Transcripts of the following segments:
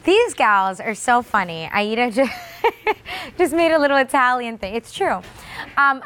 These gals are so funny. Aida just made a little Italian thing. It's true.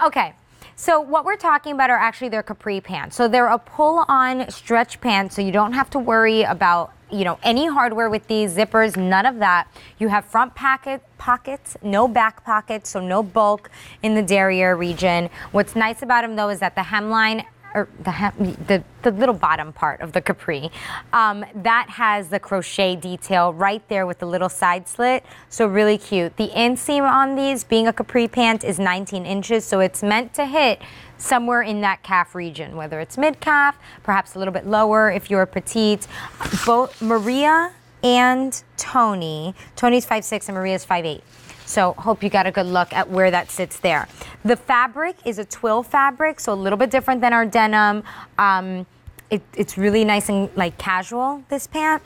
Okay. So what we're talking about are actually their capri pants. So they're a pull-on stretch pants, so you don't have to worry about, you know, any hardware with these zippers, none of that. You have front pockets, no back pockets, so no bulk in the derriere region. What's nice about them though is that the hemline, or the little bottom part of the capri, that has the crochet detail right there with the little side slit, so really cute. The inseam on these, being a capri pant, is 19 inches, so it's meant to hit somewhere in that calf region, whether it's mid-calf, perhaps a little bit lower if you're petite. Both Maria and Tony's 5'6" and Maria's 5'8". So hope you got a good look at where that sits there. The fabric is a twill fabric, so a little bit different than our denim. It's really nice and like casual, this pant.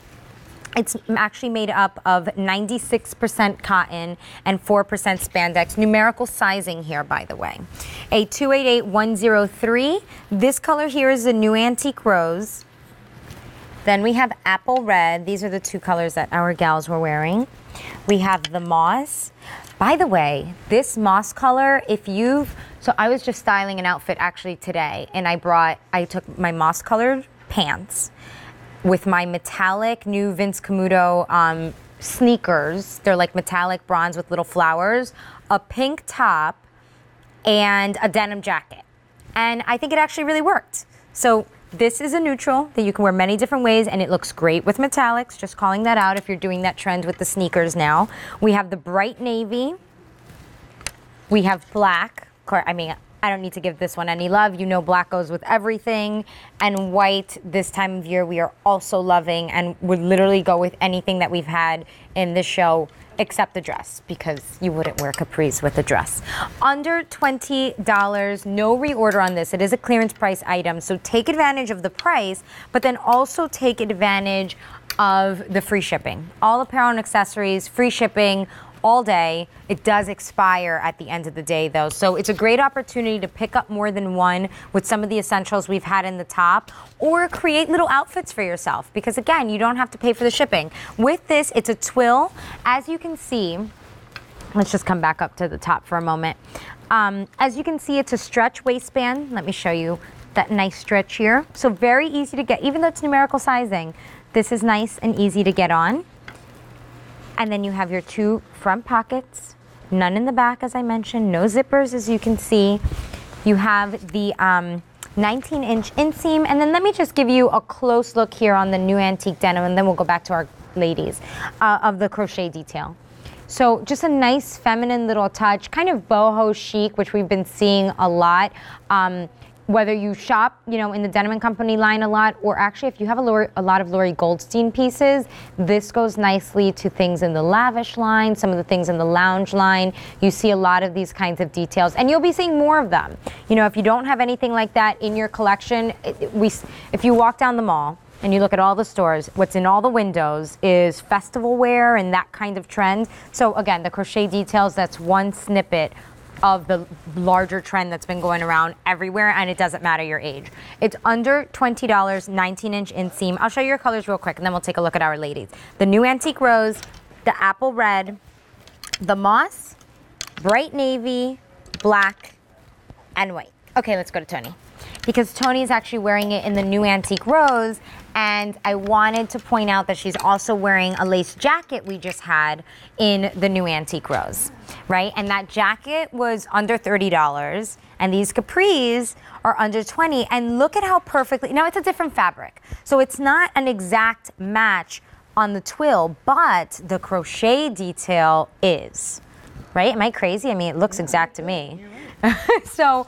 It's actually made up of 96% cotton and 4% spandex. Numerical sizing here, by the way. A 288103. This color here is the new antique rose. Then we have apple red. These are the two colors that our gals were wearing. We have the moss. By the way, this moss color, so I was just styling an outfit actually today, and I took my moss colored pants with my metallic new Vince Camuto sneakers. They're like metallic bronze with little flowers, a pink top, and a denim jacket. And I think it actually really worked. So this is a neutral that you can wear many different ways, and it looks great with metallics. Just calling that out if you're doing that trend with the sneakers now. We have the bright navy. We have black. I mean, I don't need to give this one any love. You know black goes with everything. And white, this time of year, we are also loving and would literally go with anything that we've had in this show except the dress, because you wouldn't wear capris with a dress. Under $20, no reorder on this. It is a clearance price item, so take advantage of the price, but then also take advantage of the free shipping. All apparel and accessories, free shipping, all day. It does expire at the end of the day though, so it's a great opportunity to pick up more than one with some of the essentials we've had in the top, or create little outfits for yourself, because again, you don't have to pay for the shipping. With this, it's a twill. As you can see, let's just come back up to the top for a moment. As you can see, it's a stretch waistband. Let me show you that nice stretch here. So very easy to get, even though it's numerical sizing, this is nice and easy to get on. And then you have your two front pockets, none in the back, as I mentioned, no zippers, as you can see. You have the 19-inch inseam, and then let me just give you a close look here on the new antique denim, and then we'll go back to our ladies, of the crochet detail. So just a nice feminine little touch, kind of boho chic, which we've been seeing a lot. Whether you shop, you know, in the Denim & Company line a lot, or actually if you have a lot of Lori Goldstein pieces, this goes nicely to things in the Lavish line, some of the things in the Lounge line. You see a lot of these kinds of details, and you'll be seeing more of them. You know, if you don't have anything like that in your collection, if you walk down the mall and you look at all the stores, what's in all the windows is festival wear and that kind of trend. So again, the crochet details, that's one snippet of the larger trend that's been going around everywhere, and it doesn't matter your age. It's under $20, 19-inch inseam. I'll show you your colors real quick, and then we'll take a look at our ladies. The new antique rose, the apple red, the moss, bright navy, black, and white. Okay, let's go to Tony, because Tony's actually wearing it in the new antique rose, and I wanted to point out that she's also wearing a lace jacket we just had in the new antique rose, right? And that jacket was under $30, and these capris are under $20, and look at how perfectly, now it's a different fabric, so it's not an exact match on the twill, but the crochet detail is, right? Am I crazy? I mean, it looks exact to me. So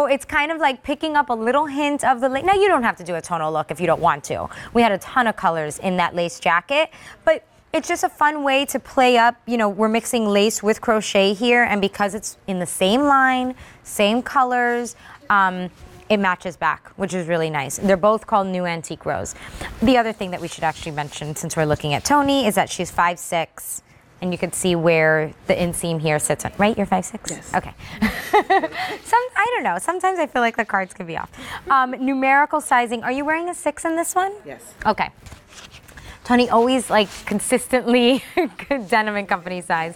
it's kind of like picking up a little hint of the lace. Now, you don't have to do a tonal look if you don't want to. We had a ton of colors in that lace jacket, but it's just a fun way to play up. You know, we're mixing lace with crochet here, and because it's in the same line, same colors, it matches back, which is really nice. They're both called New Antique Rose. The other thing that we should actually mention, since we're looking at Tony, is that she's 5'6", and you can see where the inseam here sits on, right? You're 5'6"? Yes. Okay. I don't know. Sometimes I feel like the cards could be off. Numerical sizing. Are you wearing a 6 in this one? Yes. Okay. Tony always like consistently Denim and Company size.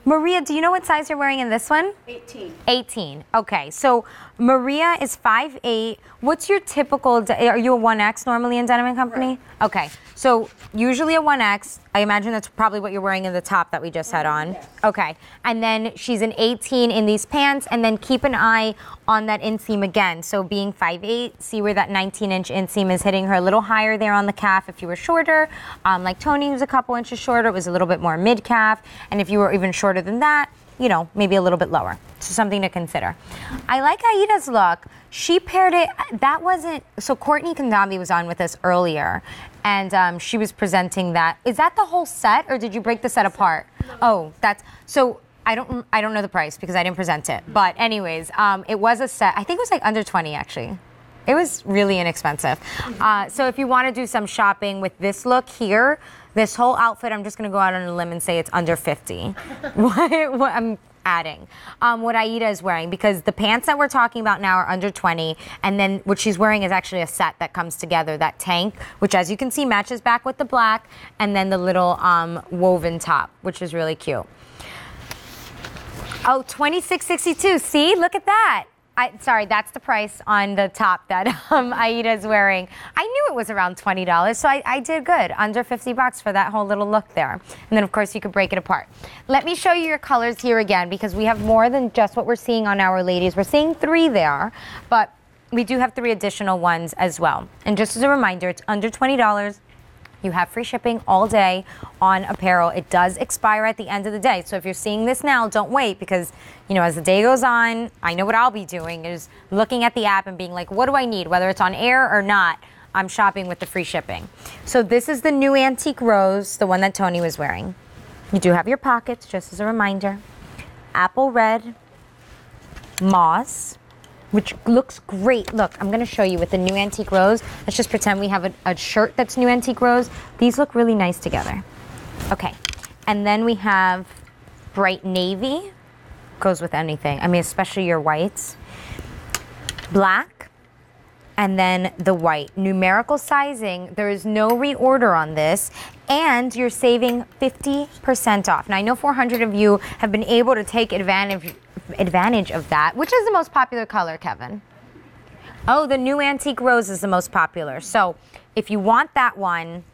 Maria, do you know what size you're wearing in this one? 18. 18. Okay, so Maria is 5'8". What's your typical, are you a 1X normally in Denim and Company? Right. Okay, so usually a 1X. I imagine that's probably what you're wearing in the top that we just had on. Yes. Okay, and then she's an 18 in these pants, and then keep an eye on that inseam again. So being 5'8", see where that 19-inch inseam is hitting her a little higher there on the calf if you were shorter. Like Tony, who's a couple inches shorter, it was a little bit more mid-calf. And if you were even shorter than that, you know, maybe a little bit lower. So something to consider. I like Aida's look. She paired it, that wasn't, so Courtney Kandambi was on with us earlier, and she was presenting that. Is that the whole set, or did you break the set apart? No. Oh, that's, so I don't know the price because I didn't present it. But anyways, it was a set, I think it was like under 20 actually. It was really inexpensive. So if you want to do some shopping with this look here, this whole outfit, I'm just going to go out on a limb and say it's under 50. what I'm adding. What Aida is wearing, because the pants that we're talking about now are under 20, and then what she's wearing is actually a set that comes together, that tank, which as you can see matches back with the black, and then the little woven top, which is really cute. Oh, $26.62. See, look at that. Sorry, that's the price on the top that Aida's wearing. I knew it was around $20, so I did good. Under 50 bucks for that whole little look there. And then, of course, you could break it apart. Let me show you your colors here again, because we have more than just what we're seeing on our ladies. We're seeing 3 there, but we do have 3 additional ones as well. And just as a reminder, it's under $20. You have free shipping all day on apparel. It does expire at the end of the day. So if you're seeing this now, don't wait, because, you know, as the day goes on, I know what I'll be doing is looking at the app and being like, what do I need? Whether it's on air or not, I'm shopping with the free shipping. So this is the new antique rose, the one that Tony was wearing. You do have your pockets, just as a reminder. Apple red, moss, which looks great. Look, I'm gonna show you with the new antique rose. Let's just pretend we have a shirt that's new antique rose. These look really nice together. Okay, and then we have bright navy. Goes with anything. I mean, especially your whites. Black, and then the white. Numerical sizing, there is no reorder on this, and you're saving 50% off. Now, I know 400 of you have been able to take advantage of that. Which is the most popular color, Kevin? Oh, the new antique rose is the most popular. So if you want that one,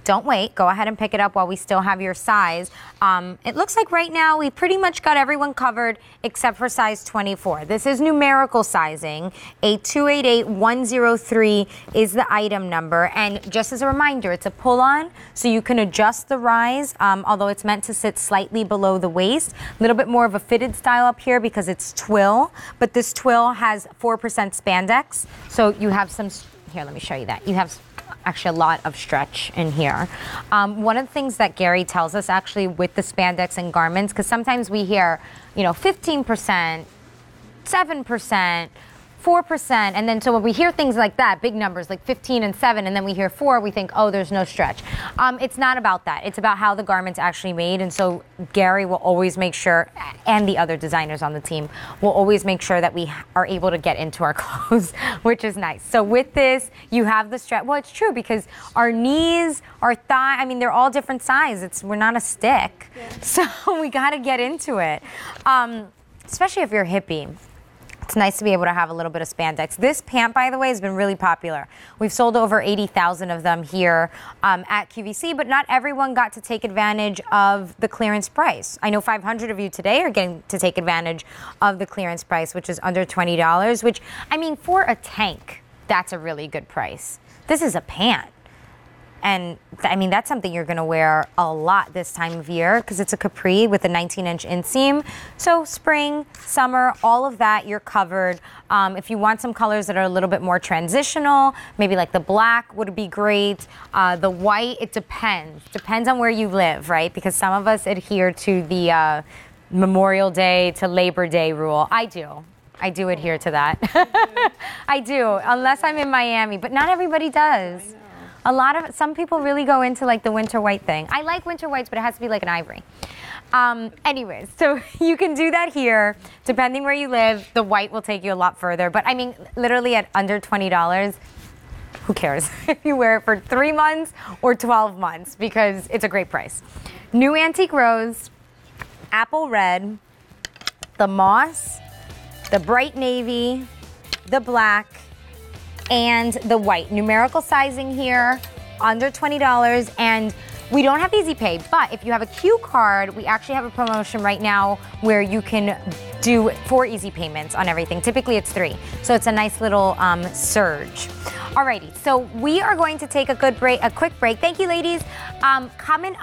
don't wait. Go ahead and pick it up while we still have your size. It looks like right now we pretty much got everyone covered except for size 24. This is numerical sizing. A 288103 is the item number. And just as a reminder, it's a pull-on, so you can adjust the rise, although it's meant to sit slightly below the waist. A little bit more of a fitted style up here because it's twill, but this twill has 4% spandex. So you have some, here, let me show you that. You have actually a lot of stretch in here. One of the things that Gary tells us actually with the spandex and garments, because sometimes we hear, you know, 15%, 7%, 4%, and then so when we hear things like that, big numbers like 15 and 7, and then we hear 4, we think, oh, there's no stretch. It's not about that. It's about how the garment's actually made, and so Gary will always make sure, and the other designers on the team will always make sure that we are able to get into our clothes, which is nice. So with this, you have the stretch. Well, it's true, because our knees, our thigh, I mean, they're all different size. We're not a stick. Yeah. So we got to get into it, especially if you're a hippie. It's nice to be able to have a little bit of spandex. This pant, by the way, has been really popular. We've sold over 80,000 of them here at QVC, but not everyone got to take advantage of the clearance price. I know 500 of you today are getting to take advantage of the clearance price, which is under $20, which, I mean, for a tank, that's a really good price. This is a pant. And I mean, that's something you're gonna wear a lot this time of year because it's a capri with a 19-inch inseam. So spring, summer, all of that, you're covered. If you want some colors that are a little bit more transitional, maybe like the black would be great. The white, it depends. Depends on where you live, right? Because some of us adhere to the Memorial Day to Labor Day rule. I do adhere to that. I do, unless I'm in Miami, but not everybody does. Some people really go into like the winter white thing. I like winter whites, but it has to be like an ivory. Anyways, so you can do that here. Depending where you live, the white will take you a lot further. But I mean, literally at under $20, who cares if you wear it for 3 months or 12 months because it's a great price. New Antique Rose, Apple Red, the Moss, the Bright Navy, the Black, and the White. Numerical sizing here, under $20, and we don't have Easy Pay, but if you have a Q card, we actually have a promotion right now where you can do 4 easy payments on everything. Typically it's 3, so it's a nice little surge. Alrighty, so we are going to take a quick break. Thank you, ladies. Coming up.